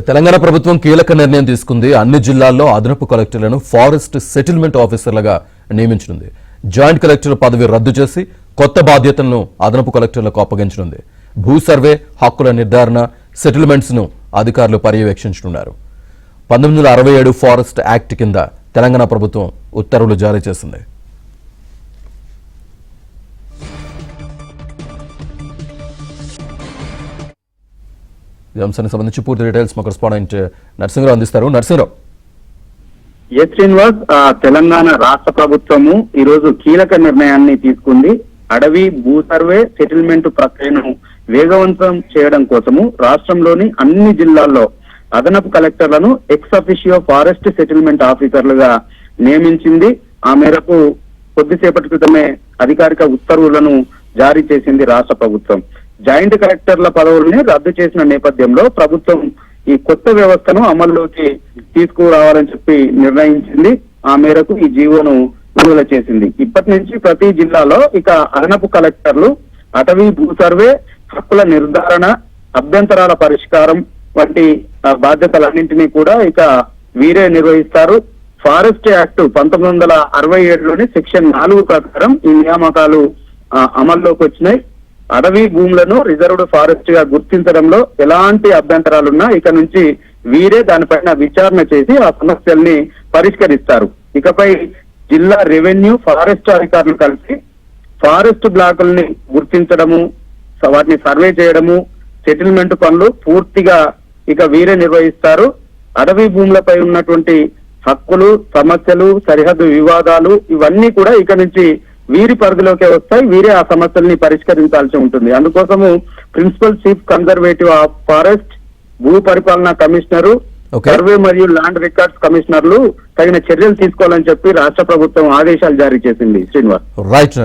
తెలంగాణ ప్రభుత్వం కీలక నిర్ణయం తీసుకుంది. అన్ని జిల్లాల్లో అదనపు కలెక్టర్లను ఫారెస్ట్ సెటిల్మెంట్ ఆఫీసర్లుగా నియమించనుంది. జాయింట్ కలెక్టర్ పదవి రద్దు చేసి కొత్త బాధ్యతలను అదనపు కలెక్టర్లకు అప్పగించనుంది. భూ సర్వే, హక్కుల నిర్ధారణ, సెటిల్మెంట్స్ ను అధికారులు పర్యవేక్షించనున్నారు. 1967 ఫారెస్ట్ యాక్ట్ కింద తెలంగాణ ప్రభుత్వం ఉత్తర్వులు జారీ చేసింది. ఈ అంశానికి సంబంధించి పూర్తి డీటెయిల్స్ మా కరెస్పాండెంట్ నరసింహరావు అందిస్తారు. నరసింహరావు, శ్రీనివాస్, తెలంగాణ రాష్ట్ర ప్రభుత్వము ఈ రోజు కీలక నిర్ణయాన్ని తీసుకుంది. అడవి భూ సర్వే సెటిల్మెంట్ ప్రక్రియను వేగవంతం చేయడం కోసము రాష్ట్రంలోని అన్ని జిల్లాల్లో అదనపు కలెక్టర్లను ఎక్స్ అఫిషియో ఫారెస్ట్ సెటిల్మెంట్ ఆఫీసర్లుగా నియమించింది. ఆ మేరకు కొద్దిసేపటి క్రితమే అధికారిక ఉత్తర్వులను జారీ చేసింది రాష్ట్ర ప్రభుత్వం. జాయింట్ కలెక్టర్ల పదవుల్ని రద్దు చేసిన నేపథ్యంలో ప్రభుత్వం ఈ కొత్త వ్యవస్థను అమల్లోకి తీసుకురావాలని చెప్పి నిర్ణయించింది. ఆ మేరకు ఈ జీవోను విడుదల చేసింది. ఇప్పటి నుంచి ప్రతి జిల్లాలో ఇక అదనపు కలెక్టర్లు అటవీ భూ సర్వే, హక్కుల నిర్ధారణ, అభ్యంతరాల పరిష్కారం వంటి బాధ్యతలన్నింటినీ కూడా ఇక వీరే నిర్వహిస్తారు. ఫారెస్ట్ యాక్ట్ 1967లోని సెక్షన్ 4 ప్రకారం ఈ నియామకాలు అమల్లోకి వచ్చినాయి. అడవి భూములను రిజర్వ్డ్ ఫారెస్ట్ గా గుర్తించడంలో ఎలాంటి అభ్యంతరాలున్నా ఇక నుంచి వీరే దానిపైన విచారణ చేసి ఆ సమస్యల్ని పరిష్కరిస్తారు. ఇకపై జిల్లా రెవెన్యూ, ఫారెస్ట్ అధికారులు కలిసి ఫారెస్ట్ బ్లాకుల్ని గుర్తించడము, వాటిని సర్వే చేయడము, సెటిల్మెంట్ పనులు పూర్తిగా ఇక వీరే నిర్వహిస్తారు. అడవి భూములపై ఉన్నటువంటి హక్కులు, సమస్యలు, సరిహద్దు వివాదాలు ఇవన్నీ కూడా ఇక నుంచి వీరి పరిధిలోకే వస్తాయి. వీరే ఆ సమస్యల్ని పరిష్కరించాల్సి ఉంటుంది. అందుకోసము principal chief conservative of forest, భూ పరిపాలనా కమిషనరు, సర్వే మరియు ల్యాండ్ రికార్డ్స్ కమిషనర్లు తగిన చర్యలు తీసుకోవాలని చెప్పి రాష్ట్ర ప్రభుత్వం ఆదేశాలు జారీ చేసింది. శ్రీనివాస్, రైట్.